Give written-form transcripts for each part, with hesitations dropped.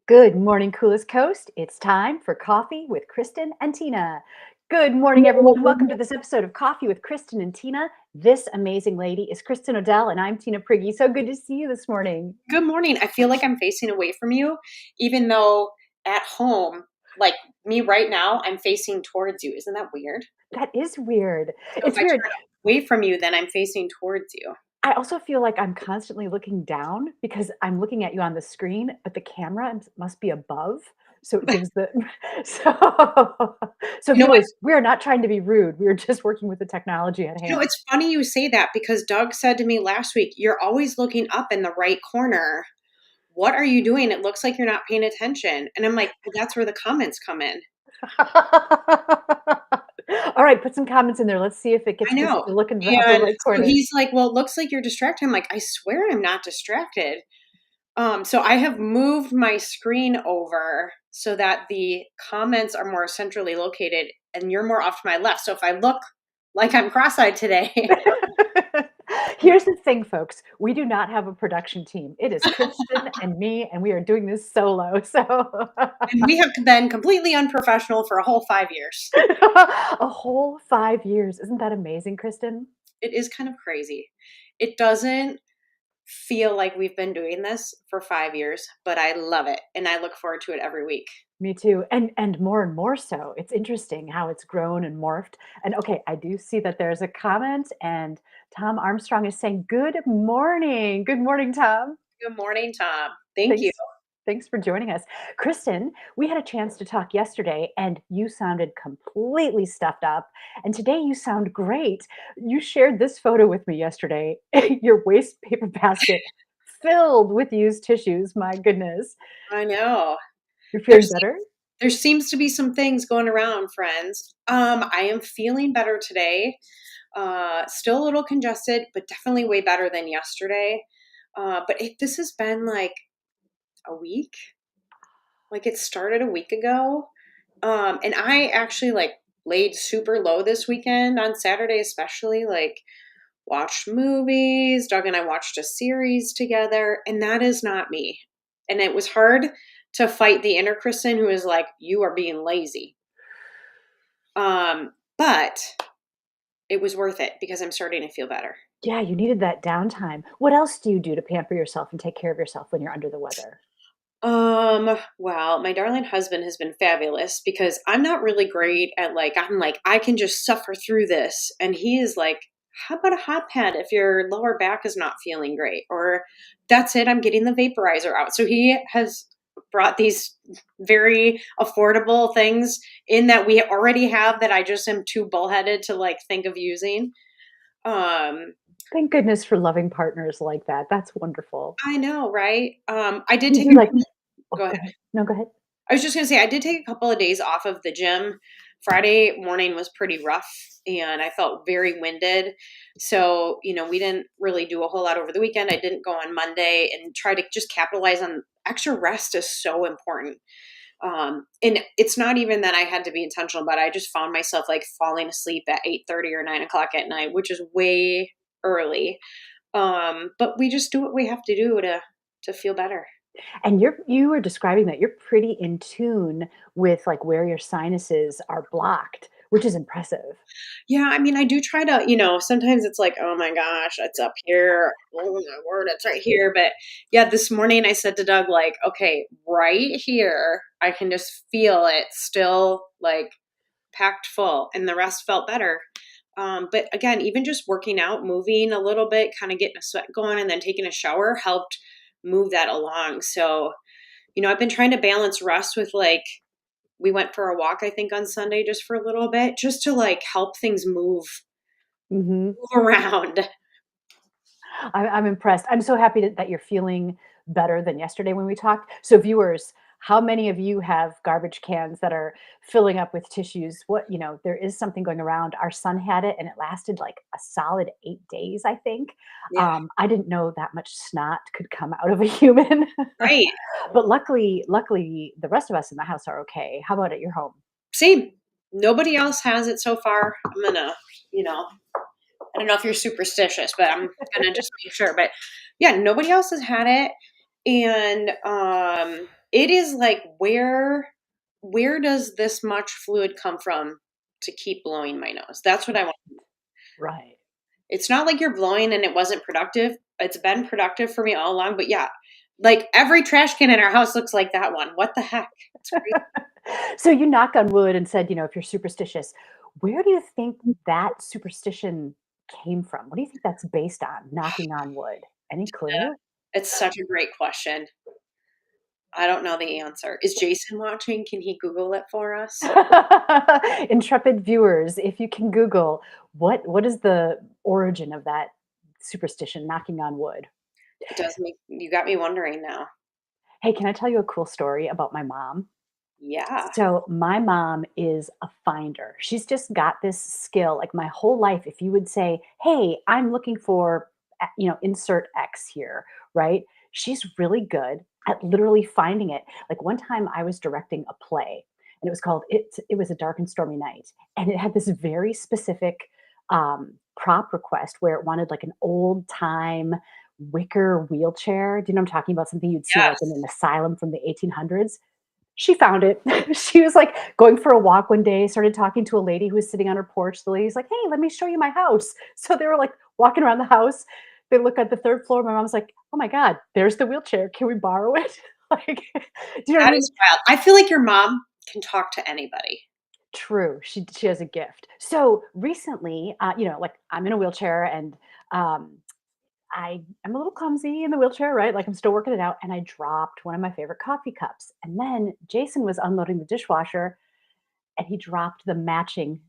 Good morning, Coolest Coast. It's time for Coffee with Kristin and Tina. Good morning, everyone. Welcome to this episode of Coffee with Kristin and Tina. This amazing lady is Kristin Odell, and I'm Tina Prigge. So good to see you this morning. Good morning. I feel like I'm facing away from you, even though at home, like me right now, I'm facing towards you. Isn't that weird? That is weird. So if It's I weird. turn away from you, then I'm facing towards you. I also feel like I'm constantly looking down because I'm looking at you on the screen, but the camera must be above. So it gives the so You know what? viewers, we are not trying to be rude. We are just working with the technology at hand. It's funny you say that because Doug said to me last week, "You're always looking up in the right corner. What are you doing? It looks like you're not paying attention." And I'm like, well, that's where the comments come in. All right, put some comments in there. Let's see if it I gets us know. to look in the upper And right so corner. he's like, "Well, it looks like you're distracted." I'm like, "I swear I'm not distracted." So I have moved my screen over so that the comments are more centrally located and you're more off to my left. So if I look like I'm cross-eyed today, Here's the thing, folks. We do not have a production team. It is Kristen and me, and we are doing this solo. So and we have been completely unprofessional for a whole 5 years. a whole 5 years. Isn't that amazing, Kristen? It is kind of crazy. It doesn't feel like we've been doing this for 5 years, but I love it. And I look forward to it every week. Me too. And more so. It's interesting how it's grown and morphed. And okay, I do see that there's a comment and Tom Armstrong is saying, "Good morning." Good morning, Tom. Good morning, Tom. Thank you. Thanks. Thanks for joining us. Kristen, we had a chance to talk yesterday and you sounded completely stuffed up. And today you sound great. You shared this photo with me yesterday, your waste paper basket filled with used tissues. My goodness. I know. You're There feeling better? There seems to be some things going around, friends. I am feeling better today. Still a little congested, but definitely way better than yesterday. This has been like a week. Like it started a week ago. And I actually like laid super low this weekend on Saturday, especially like watched movies. Doug and I watched a series together, and that is not me. And it was hard to fight the inner Kristen who is like, you are being lazy. But it was worth it because I'm starting to feel better. Yeah, you needed that downtime. What else do you do to pamper yourself and take care of yourself when you're under the weather? Well, my darling husband has been fabulous because I'm not really great at I'm like, I can just suffer through this. And he is like, how about a hot pad if your lower back is not feeling great? Or that's it, I'm getting the vaporizer out. So he has brought these very affordable things in that we already have that I just am too bullheaded to like think of using. Um, Thank goodness for loving partners like that. That's wonderful. I know, right? I did You take you like oh, go go ahead. ahead. No, go ahead. I was just gonna say I did take a couple of days off of the gym. Friday morning was pretty rough and I felt very winded. So, we didn't really do a whole lot over the weekend. I didn't go on Monday and try to just capitalize on extra rest is so important. And it's not even that I had to be intentional, but I just found myself like falling asleep at 8:30 or 9 o'clock at night, which is way early. But we just do what we have to do to feel better. And you were describing that you're pretty in tune with, like, where your sinuses are blocked, which is impressive. Yeah, I mean, I do try to, sometimes it's like, oh my gosh, it's up here. Oh my word, it's right here. But yeah, this morning I said to Doug, like, okay, right here, I can just feel it still like packed full, and the rest felt better. But again, even just working out, moving a little bit, kind of getting a sweat going, and then taking a shower helped move that along. So, I've been trying to balance rest with like, we went for a walk, I think, on Sunday just for a little bit, just to like help things move Mhm. around. I'm impressed. I'm so happy that you're feeling better than yesterday when we talked. So viewers, how many of you have garbage cans that are filling up with tissues? There is something going around. Our son had it and it lasted like a solid 8 days, I think. Yeah, I didn't know that much snot could come out of a human. right. But luckily, the rest of us in the house are okay. How about at your home? Same. Nobody else has it so far. I'm gonna, you know, I don't know if you're superstitious, but I'm gonna just make sure. But yeah, nobody else has had it. And It is like, where does this much fluid come from to keep blowing my nose? That's what I want. Right. It's not like you're blowing and it wasn't productive. It's been productive for me all along, but yeah, like every trash can in our house looks like that one. What the heck? It's crazy. So you knock on wood and said, if you're superstitious, where do you think that superstition came from? What do you think that's based on, knocking on wood? Any clue? It's such a great question. I don't know the answer. Is Jason watching? Can he Google it for us? Intrepid viewers, if you can Google what is the origin of that superstition, knocking on wood? It does make you got me wondering now. Hey, can I tell you a cool story about my mom? Yeah. So my mom is a finder. She's just got this skill. Like my whole life, if you would say, "Hey, I'm looking for, insert X here," right? She's really good at literally finding it. Like one time, I was directing a play, and it was called "It Was a Dark and Stormy Night," and it had this very specific prop request where it wanted like an old time wicker wheelchair. Do you know what I'm talking about? Something you'd see like in an Yes. asylum from the 1800s. She found it. She was, like, going for a walk one day, started talking to a lady who was sitting on her porch. The lady's like, "Hey, let me show you my house." So they were, like, walking around the house. They look at the 3rd floor. My mom's like, "Oh my god, there's the wheelchair. Can we borrow it?" Like, do you know what I That mean? is wild. I feel like your mom can talk to anybody. True. She has a gift. So recently, like, I'm in a wheelchair and, um, I'm a little clumsy in the wheelchair, right? Like I'm still working it out, and I dropped one of my favorite coffee cups. And then Jason was unloading the dishwasher, and he dropped the matching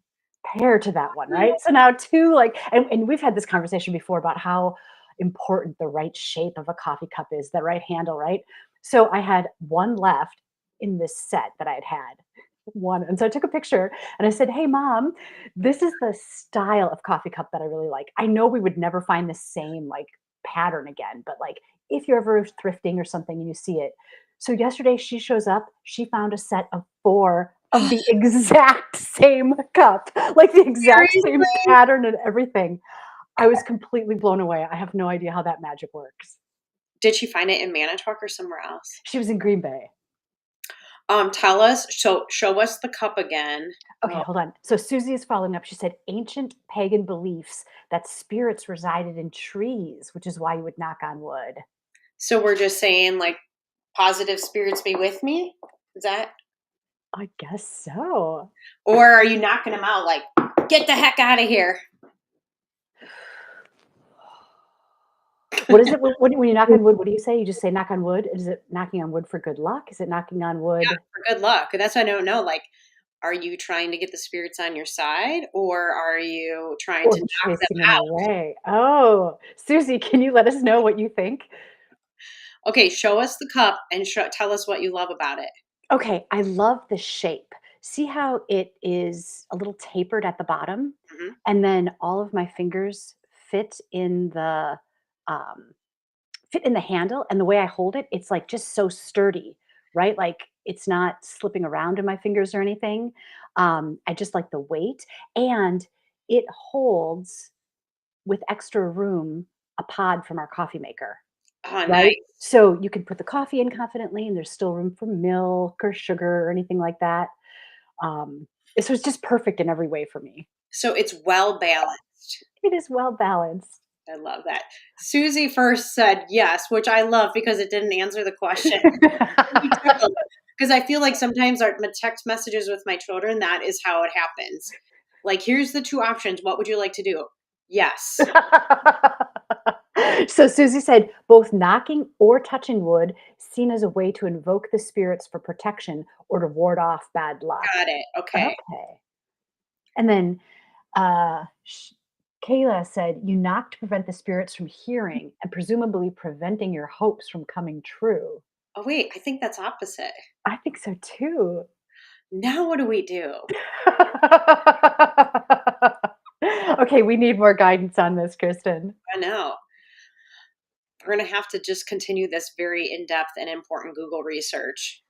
pair to that one, right? So now two like, and we've had this conversation before about how important the right shape of a coffee cup is, the right handle, right? So I had one left in this set that I had one. And so I took a picture and I said, "Hey mom, this is the style of coffee cup that I really like. I know we would never find the same like pattern again, but like if you're ever thrifting or something and you see it." So yesterday she shows up, she found a set of 4 of the exact same cup, like the exact same Seriously? pattern and everything. I was completely blown away. I have no idea how that magic works. Did she find it in Manitowoc or somewhere else? She was in Green Bay. Tell us, show us the cup again. Okay, Oh, hold on. So Susie is following up. She said ancient pagan beliefs that spirits resided in trees, which is why you would knock on wood. so we're just saying like positive spirits be with me? Is that, I guess so. or are you knocking them out like get the heck out of here? What is it when you knock on wood? What do you say? You just say knock on wood. Is it knocking on wood for good luck? Is it knocking on Yeah, wood for good luck. That's what I don't know. Like, are you trying to get the spirits on your side or are you trying or to knock them chasing them out? away? Oh, Susie, can you let us know what you think? Okay, show us the cup and tell us what you love about it. Okay, I love the shape. See how it is a little tapered at the bottom? Mhm. And then all of my fingers fit in the um, fit in the handle, and the way I hold it, it's like just so sturdy, right? Like it's not slipping around in my fingers or anything. I just like the weight, and it holds with extra room a pod from our coffee maker. Oh, Right? nice. So you can put the coffee in confidently, and there's still room for milk or sugar or anything like that. So it's just perfect in every way for me. So it's well balanced. It is well balanced. I love that. Susie first said yes, which I love because it didn't answer the question. Because I feel like sometimes our text messages with my children, that is how it happens. Like, here's the two options. What would you like to do? Yes. So Susie said both knocking or touching wood seen as a way to invoke the spirits for protection or to ward off bad luck. Got it. Okay. Okay. And then Kayla said, "You knock to prevent the spirits from hearing and presumably preventing your hopes from coming true." Oh, wait. I think that's opposite. I think so too. Now what do we do? Okay, we need more guidance on this, Kristen. I know. We're going to have to just continue this very in depth and important Google research.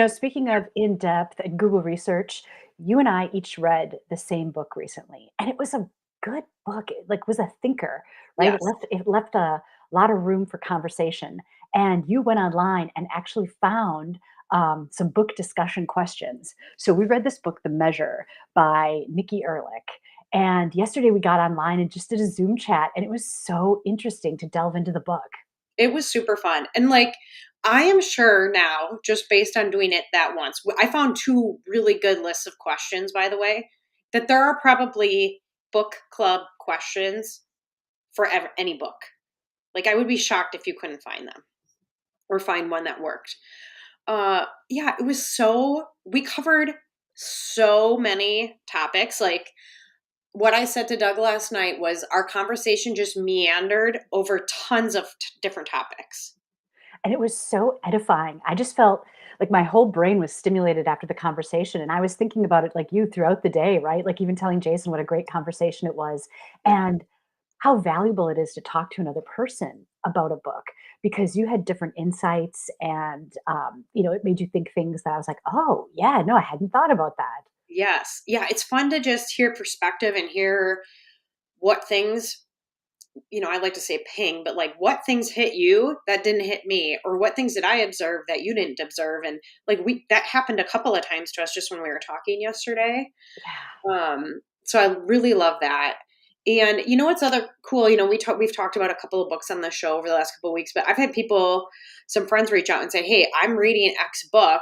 Speaking of in depth and Google research, you and I each read the same book recently, and it was a good book. It like was a thinker, right? It Yes. left it left a lot of room for conversation. and you went online and actually found some book discussion questions. So we read this book, The Measure by Nikki Erlich. And yesterday we got online and just did a Zoom chat, and it was so interesting to delve into the book. It was super fun. And like, I am sure now, just based on doing it that once, I found two really good lists of questions, by the way, that there are probably book club questions for any book. Like, I would be shocked if you couldn't find them or find one that worked. Yeah, it was we covered so many topics. Like, what I said to Doug last night was our conversation just meandered over tons of different topics. And it was so edifying. I just felt like my whole brain was stimulated after the conversation, and I was thinking about it like you throughout the day, right? Like even telling Jason what a great conversation it was Yeah. and how valuable it is to talk to another person about a book because you had different insights and it made you think things that I was like, "Oh, yeah, no, I hadn't thought about that." Yes. Yeah, it's fun to just hear perspective and hear what things, I like to say ping, but like what things hit you that didn't hit me, or what things did I observe that you didn't observe. And like that happened a couple of times to us just when we were talking yesterday. Yeah. So I really love that. And you know what's other cool? We've talked about a couple of books on the show over the last couple of weeks, but I've had some friends reach out and say, "Hey, I'm reading X book.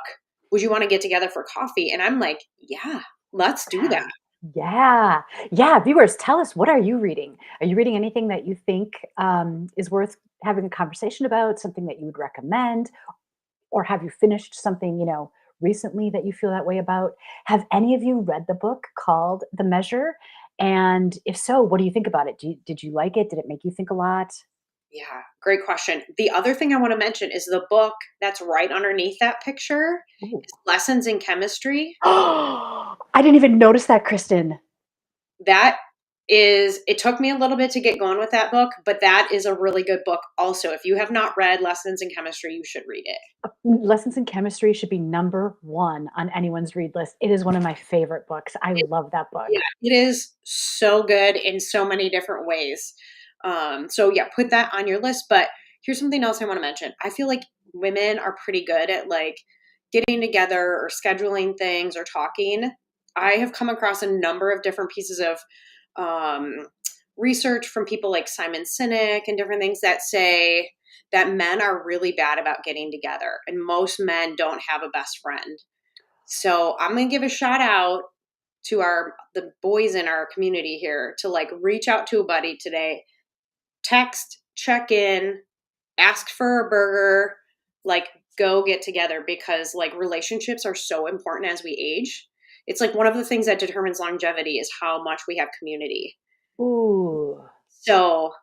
Would you want to get together for coffee?" And I'm like, "Yeah, let's do that." Yeah. Yeah, viewers, tell us, what are you reading? Are you reading anything that you think, is worth having a conversation about, something that you would recommend? Or have you finished something, recently that you feel that way about? Have any of you read the book called The Measure? And if so, what do you think about it? Did you like it? Did it make you think a lot? Yeah, great question. The other thing I want to mention is the book that's right underneath that picture Ooh. is Lessons in Chemistry. I didn't even notice that, Kristen. That it took me a little bit to get going with that book, but that is a really good book also. If you have not read Lessons in Chemistry, you should read it. Lessons in Chemistry should be number one on anyone's read list. It is one of my favorite books. I love that book. Yeah, it is so good in so many different ways. So yeah, put that on your list. But here's something else I want to mention. I feel like women are pretty good at like getting together or scheduling things or talking. I have come across a number of different pieces of um, research from people like Simon Sinek and different things that say that men are really bad about getting together, and most men don't have a best friend. So I'm gonna give a shout out to the boys in our community here to like reach out to a buddy today, text, check in, ask for a burger, like go get together, because like relationships are so important as we age. It's like one of the things that determines longevity is how much we have community. Ooh. So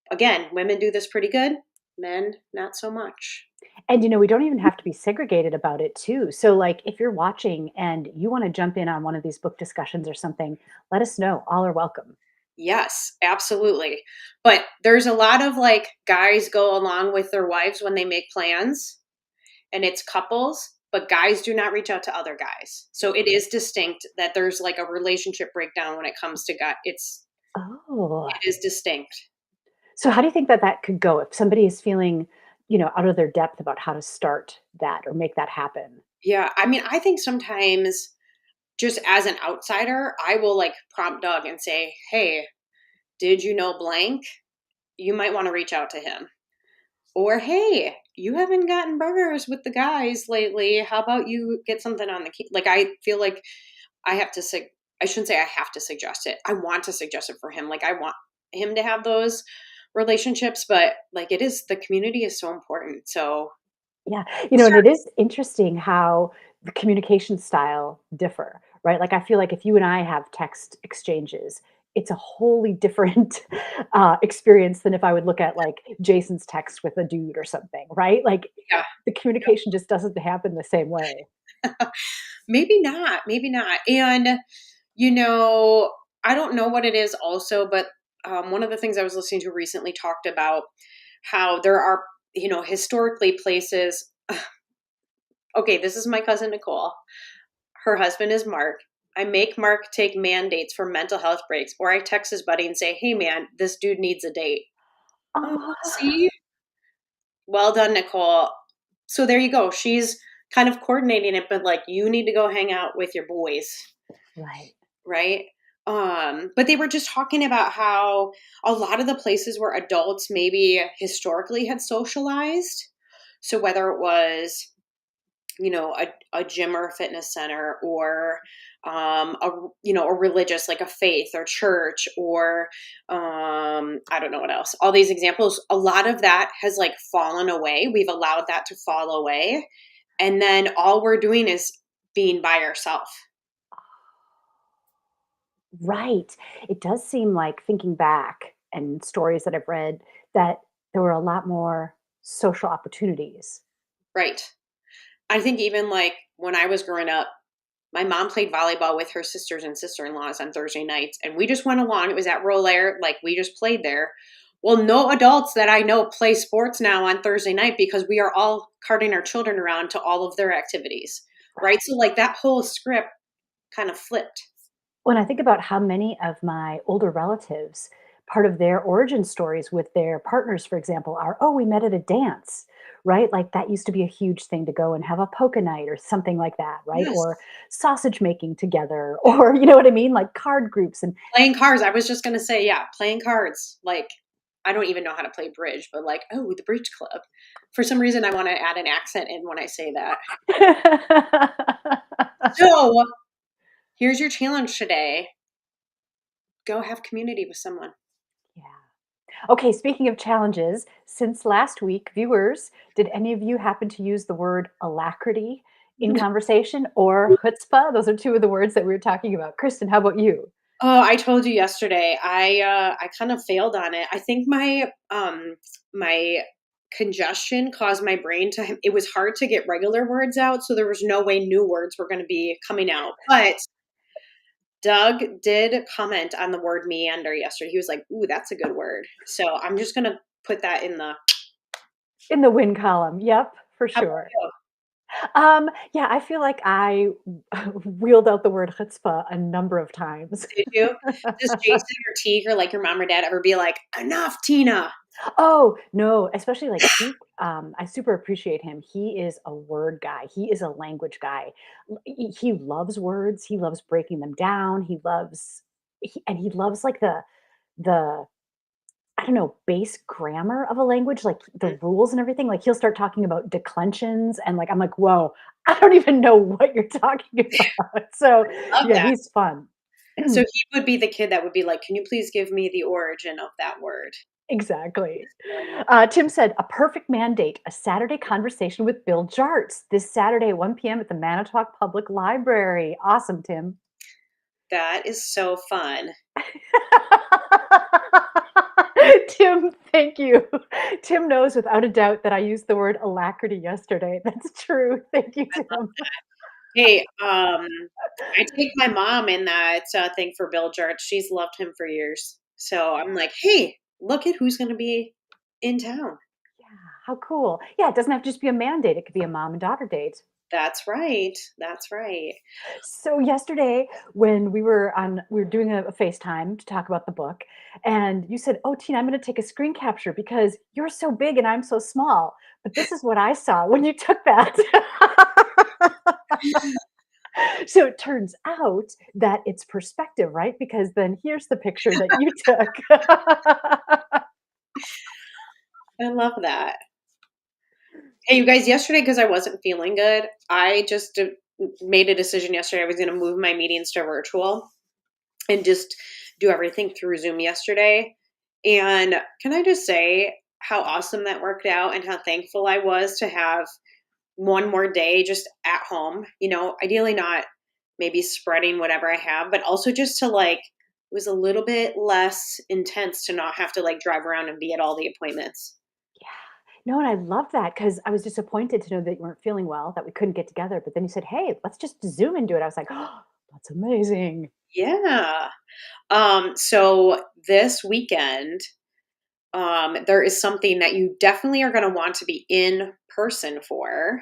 again, women do this pretty good, men not so much. And, we don't even have to be segregated about it too. So, like, if you're watching and you want to jump in on one of these book discussions or something, let us know. All are welcome. Yes, absolutely. But there's a lot of like guys go along with their wives when they make plans, and it's couples, but guys do not reach out to other guys. So it is distinct that there's like a relationship breakdown when it comes to guy. Oh. It is distinct. So, how do you think that that could go if somebody is feeling, out of their depth about how to start that or make that happen? Yeah, I mean, I think sometimes just as an outsider, I will like prompt Doug and say, "Hey, did you know blank? You might want to reach out to him." Or, "Hey, you haven't gotten burgers with the guys lately. How about you get something on the like I feel like I have to I shouldn't say I have to suggest it. I want to suggest it for him. Like I want him to have those relationships, but like the community is so important. So Yeah. we'll And start. it is interesting how the communication style differ, right? Like, I feel like if you and I have text exchanges, it's a wholly different experience than if I would look at like Jason's text with a dude or something, right? Like, Yeah. the communication just doesn't happen the same way. Maybe not. Maybe not. And you know, I don't know what it is also, but one of the things I was listening to recently talked about how there are, historically places. Okay, this is my cousin Nicole. Her husband is Mark. I make Mark take mandates for mental health breaks, or I text his buddy and say, "Hey, man, this dude needs a date." Oh, Oh, see, Well done, Nicole. So there you go. She's kind of coordinating it, but like you need to go hang out with your boys, Right. right? But they were just talking about how a lot of the places where adults maybe historically had socialized. So whether it was, a gym or a fitness center or a religious like a faith or church or I don't know what else. All these examples, a lot of that has like fallen away. We've allowed that to fall away. And then all we're doing is being by ourselves. Right. It does seem like thinking back and stories that I've read that there were a lot more social opportunities. Right. I think even like when I was growing up, my mom played volleyball with her sisters and sister-in-laws on Thursday nights, and we just went along. It was at Rollair, like we just played there. Well, no adults that I know play sports now on Thursday night because we are all carting our children around to all of their activities, right? So like that whole script kind of flipped. When I think about how many of my older relatives, part of their origin stories with their partners, for example, are, oh, we met at a dance, right? Like that used to be a huge thing to go and have a polka night or something like that, right? Yes. Or sausage making together, or you know what I mean? Like card groups. And Playing cards. I was just going to say, yeah, playing cards. Like, I don't even know how to play bridge, but like, oh, the bridge club. For some reason, I want to add an accent in when I say that. So here's your challenge today. Go have community with someone. yeah. Okay, speaking of challenges, since last week, viewers, did any of you happen to use the word alacrity in conversation or chutzpah? Those are two of the words that we were talking about. Kristen, how about you? Oh, I told you yesterday. I kind of failed on it. I think my congestion caused my brain to. It was hard to get regular words out, so there was no way new words were going to be coming out. But Doug did comment on the word meander yesterday. He was like, "Ooh, that's a good word." So I'm just gonna put that in the. In the win column. Yep, for How about sure. you? Yeah, I feel like I wheeled out the word chutzpah a number of times. Did you? Does Jason or Teague or like your mom or dad ever be like, "Enough, Tina"? Oh, no, especially like Teak, I super appreciate him. He is a word guy. He is a language guy. He loves words. He loves breaking them down. He loves like the I don't know, base grammar of a language, like the rules and everything. Like he'll start talking about declensions and like I'm like, "Whoa, I don't even know what you're talking about." So, Love yeah, that. he's fun. So he would be the kid that would be like, "Can you please give me the origin of that word?" Exactly. Tim said, "A perfect mandate, a Saturday conversation with Bill Jarts this Saturday at 1 p.m. at the Manitowoc Public Library." Awesome, Tim. That is so fun. Tim, thank you. Tim knows without a doubt that I used the word alacrity yesterday. That's true. Thank you, Tim. Hey, I take my mom in that thing for Bill Jarrett. She's loved him for years. So I'm like, "Hey, look at who's going to be in town." Yeah, how cool. Yeah, it doesn't have to just be a man date. It could be a mom and daughter date. That's right. That's right. So yesterday when we were doing a FaceTime to talk about the book, and you said, "Oh, Tina, I'm gonna take a screen capture because you're so big and I'm so small." But this is what I saw when you took that. So it turns out that it's perspective, right? Because then here's the picture that you took. I love that. Hey, you guys, yesterday, because I wasn't feeling good, I just made a decision yesterday. I was going to move my meetings to virtual and just do everything through Zoom yesterday. And can I just say how awesome that worked out and how thankful I was to have one more day just at home, ideally not maybe spreading whatever I have, but also just to like, it was a little bit less intense to not have to like drive around and be at all the appointments. Yeah. No, and I love that because I was disappointed to know that you weren't feeling well, that we couldn't get together. But then you said, "Hey, let's just Zoom and do it." I was like, "Oh, that's amazing." Yeah. So this weekend, there is something that you definitely are going to want to be in person for.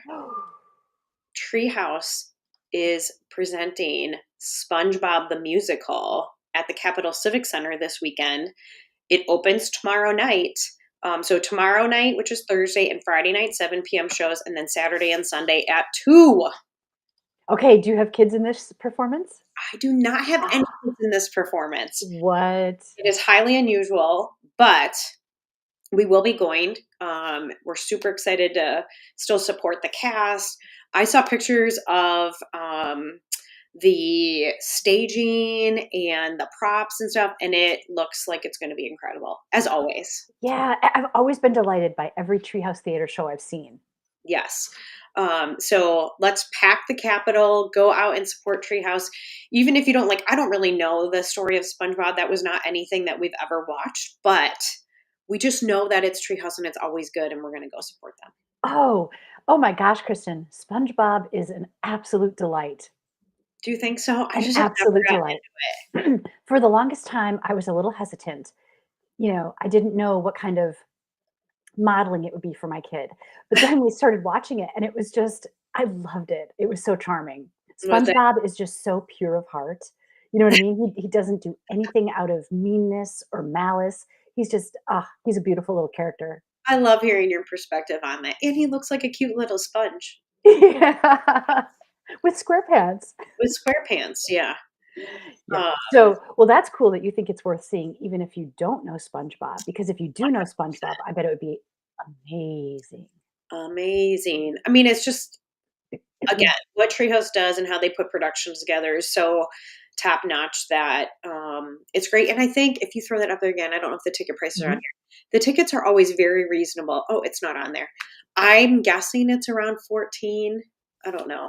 Treehouse is presenting SpongeBob the Musical at the Capitol Civic Center this weekend. It opens tomorrow night, So tomorrow night, which is Thursday, and Friday night, 7 p.m. shows, and then Saturday and Sunday at 2. Okay, do you have kids in this performance? I do not have any Ah, kids in this performance. what? It is highly unusual, but we will be going. We're super excited to still support the cast. I saw pictures of the staging and the props and stuff, and it looks like it's going to be incredible, as always. Yeah, I've always been delighted by every Treehouse Theater show I've seen. Yes. So let's pack the Capitol, go out and support Treehouse. Even if you don't like, I don't really know the story of SpongeBob. That was not anything that we've ever watched, but we just know that it's Treehouse and it's always good, and we're going to go support them. Oh, oh my gosh, Kristen, SpongeBob is an absolute delight. Do you think so? I An just have never absolute gotten delight. into it. For the longest time, I was a little hesitant. I didn't know what kind of modeling it would be for my kid. But then we started watching it and it was just I loved it. It was so charming. Was it? SpongeBob is just so pure of heart. You know what I mean? He doesn't do anything out of meanness or malice. He's just he's a beautiful little character. I love hearing your perspective on that. And he looks like a cute little sponge Yeah. With square pants. with square pants. Yeah. Yeah. Uh, So, well, that's cool that you think it's worth seeing even if you don't know SpongeBob, because if you do know SpongeBob, I bet it would be amazing. Amazing. I mean, it's just, again, what Treehouse does and how they put productions together is so top notch that it's great. And I think if you throw that up there again, I don't know if the ticket prices are on Mhm. here. The tickets are always very reasonable. Oh, it's not on there. I'm guessing it's around 14. I don't know.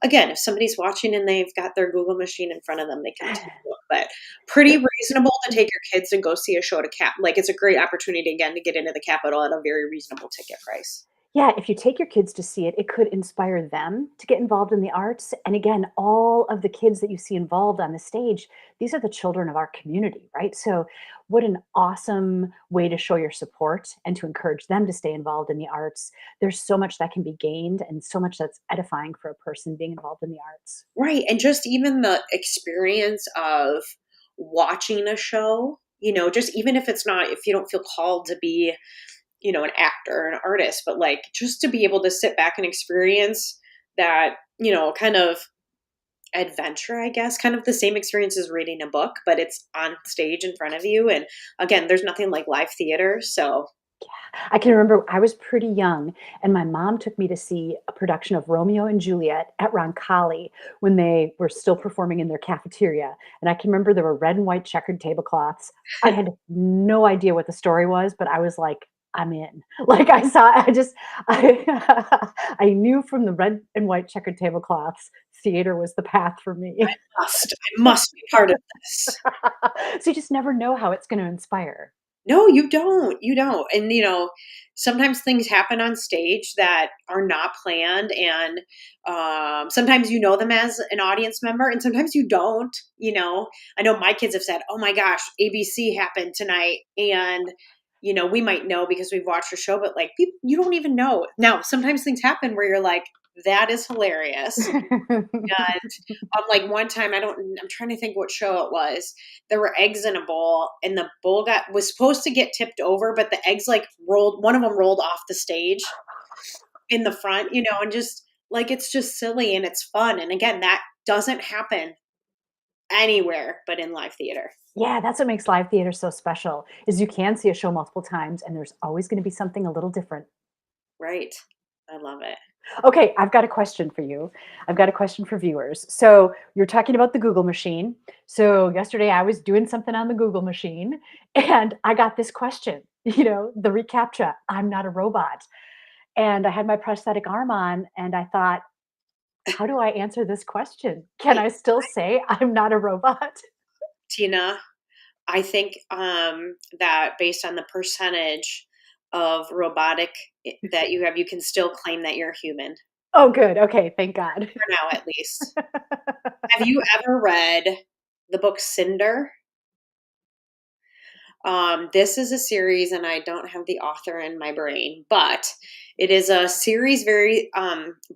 Again, if somebody's watching and they've got their Google machine in front of them, they can take a look. But pretty reasonable to take your kids and go see a show to cap. Like it's a great opportunity again to get into the Capitol at a very reasonable ticket price. Yeah, if you take your kids to see it, it could inspire them to get involved in the arts. And again, all of the kids that you see involved on the stage, these are the children of our community, right? So, what an awesome way to show your support and to encourage them to stay involved in the arts. There's so much that can be gained and so much that's edifying for a person being involved in the arts. Right. And just even the experience of watching a show, just even if it's not, if you don't feel called to be, an actor or an artist, but like just to be able to sit back and experience that, kind of adventure, I guess, kind of the same experience as reading a book, but it's on stage in front of you. And again, there's nothing like live theater. So, I can remember I was pretty young, and my mom took me to see a production of Romeo and Juliet at Roncalli when they were still performing in their cafeteria. And I can remember there were red and white checkered tablecloths. I had no idea what the story was, but I was like, I'm in. Like I I knew from the red and white checkered tablecloths, theater was the path for me. I must be part of this. So you just never know how it's going to inspire. No, you don't. You don't. And sometimes things happen on stage that are not planned, and sometimes you know them as an audience member, and sometimes you don't. I know my kids have said, "Oh my gosh, ABC happened tonight," and we might know because we've watched the show, but like people, you don't even know. Now, sometimes things happen where you're like, "That is hilarious." And like one time, I'm trying to think what show it was. There were eggs in a bowl, and the bowl was supposed to get tipped over, but the eggs like rolled. One of them rolled off the stage in the front, and just like it's just silly and it's fun. And again, that doesn't happen anywhere but in live theater. Yeah, that's what makes live theater so special, is you can see a show multiple times and there's always gonna be something a little different. Right. I love it. Okay, I've got a question for you. I've got a question for viewers. So, you're talking about the Google machine. So, yesterday I was doing something on the Google machine and I got this question, the reCAPTCHA, "I'm not a robot." And I had my prosthetic arm on and I thought, "How do I answer this question? Can Hey, I still say I'm not a robot?" Tina, I think that based on the percentage of robotic that you have, you can still claim that you're human Oh, good. Okay, thank God. for now, at least. Have you ever read the book Cinder? This is a series, and I don't have the author in my brain, but it is a series very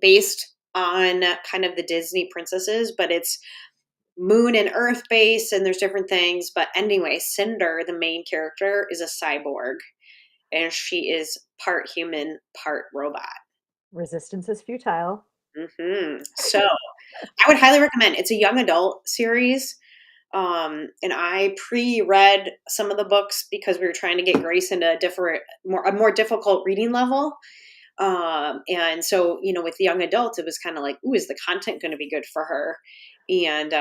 based on kind of the Disney princesses, but it's moon and earth based, and there's different things. But anyway, Cinder, the main character, is a cyborg. and she is part human, part robot. Resistance is futile. So I would highly recommend. It's a young adult series. And I pre-read some of the books because we were trying to get Grace into a more difficult reading level. And so, with the young adults, it was kind of like, ooh, is the content going to be good for her? And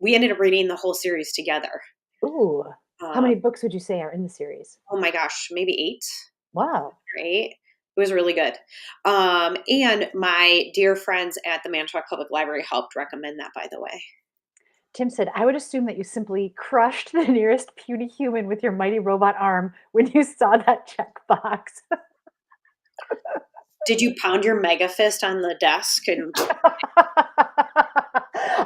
we ended up reading the whole series together. Ooh. How Uh, many books would you say are in the series? oh my gosh, maybe eight, Wow. or eight. It was really good. And my dear friends at the Manitowoc Public Library helped recommend that, by the way. Tim said, I would assume that you simply crushed the nearest puny human with your mighty robot arm when you saw that checkbox. Did you pound your mega fist on the desk? And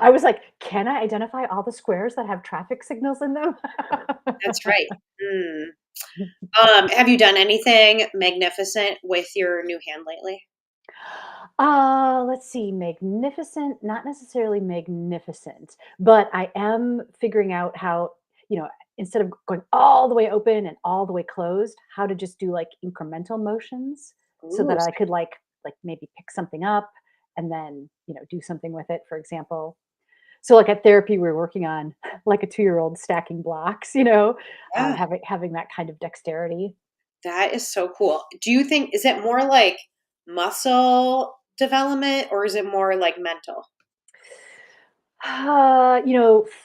I was like, can I identify all the squares that have traffic signals in them? that's right. Mm. Have you done anything magnificent with your new hand lately? Let's see, magnificent, not necessarily magnificent, but I am figuring out how, instead of going all the way open and all the way closed, how to just do like incremental motions so Ooh, that I could like maybe pick something up and then, do something with it, for example. So like at therapy, we were working on like a 2-year-old stacking blocks, yeah, having that kind of dexterity. that is so cool. Do you think is it more like muscle development or is it more like mental?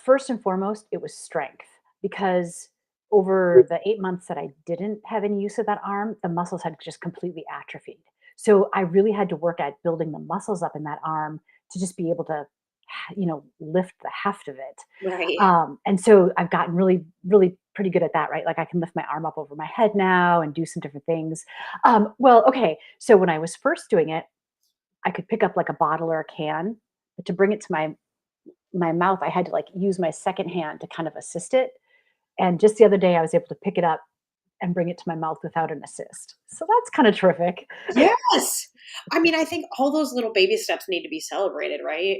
First and foremost, it was strength because over the 8 months that I didn't have any use of that arm, the muscles had just completely atrophied. So I really had to work at building the muscles up in that arm to just be able to, lift the heft of it. Right. And so I've gotten really, really pretty good at that, right? Like I can lift my arm up over my head now and do some different things. Well, okay. So when I was first doing it, I could pick up like a bottle or a can, but to bring it to my mouth, I had to like use my second hand to kind of assist it. And just the other day, I was able to pick it up and bring it to my mouth without an assist. So that's kind of terrific. Yes. I mean, I think all those little baby steps need to be celebrated, right?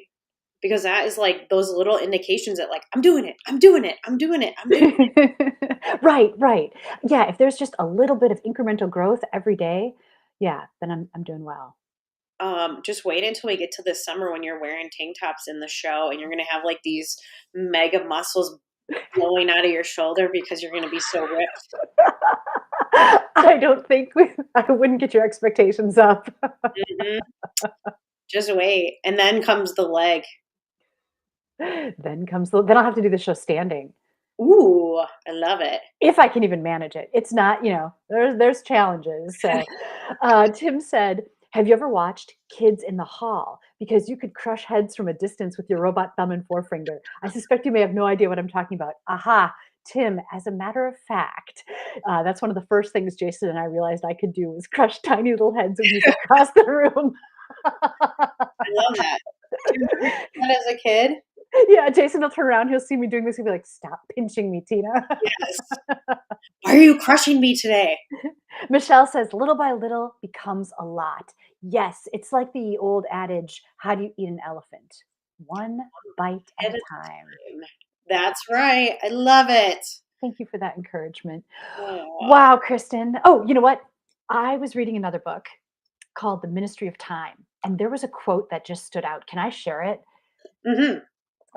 Because that is like those little indications that like I'm doing it, I'm doing it, I'm doing it, I'm doing Right, right. Yeah, if there's just a little bit of incremental growth every day, yeah, then I'm doing well. Just wait until we get to this summer when you're wearing tank tops in the show and you're gonna have like these mega muscles blowing out of your shoulder because you're gonna be so ripped. I don't think I wouldn't get your expectations up. Mhm. Just wait, and then comes the leg. Then I'll have to do the show standing. Ooh, I love it. If I can even manage it. It's not, there's challenges. So, Tim said, "Have you ever watched Kids in the Hall? Because you could crush heads from a distance with your robot thumb and forefinger. I suspect you may have no idea what I'm talking about." Aha, Tim. As a matter of fact, that's one of the first things Jason and I realized I could do was crush tiny little heads when he's across the room. I love that. Do you remember doing that as a kid? Yeah, Jason will turn around, he'll see me doing this, he'll be like, "Stop pinching me, Tina." Yes. Why are you crushing me today? Michelle says, little by little becomes a lot. Yes, it's like the old adage, how do you eat an elephant? One bite at At a a time. time. That's right. I love it. Thank you for that encouragement. Aw. Wow, Kristen. Oh, you know what? I was reading another book called The Ministry of Time, and there was a quote that just stood out. Can I share it? Mhm.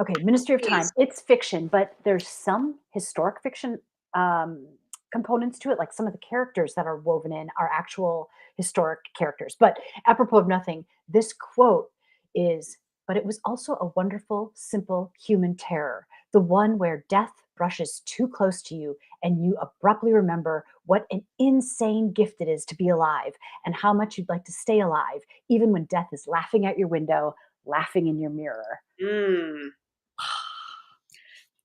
Okay, Ministry of Please. Time. It's fiction, but there's some historic fiction um, components to it. Like some of the characters that are woven in are actual historic characters. But apropos of nothing, this quote is, but it was also a wonderful, simple human terror, the one where death brushes too close to you and you abruptly remember what an insane gift it is to be alive and how much you'd like to stay alive, even when death is laughing at your window, laughing in your mirror. Mm.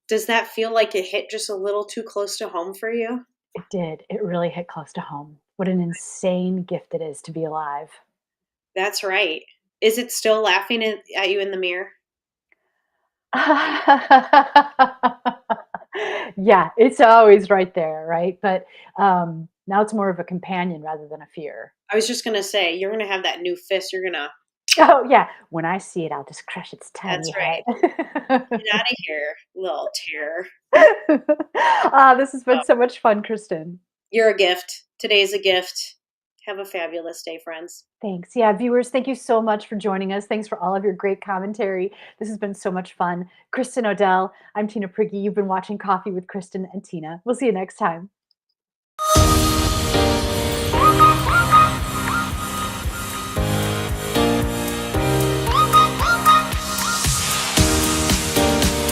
Does that feel like it hit just a little too close to home for you? It did. It really hit close to home. What an insane gift it is to be alive. That's right. Is it still laughing at you in the mirror? Yeah, it's always right there, right? But now it's more of a companion rather than a fear. I was just gonna say, you're gonna have that new fist, you're gonna Oh, yeah. When I see it, I'll just crush its that's tiny right. head. Get out of here, little terror. This has been Oh, so much fun, Kristen. you're a gift Today's a gift. Have a fabulous day, friends. Thanks. Yeah, viewers, thank you so much for joining us. Thanks for all of your great commentary. This has been so much fun. Kristin Odell, I'm Tina Prigge. You've been watching Coffee with Kristin and Tina. We'll see you next time.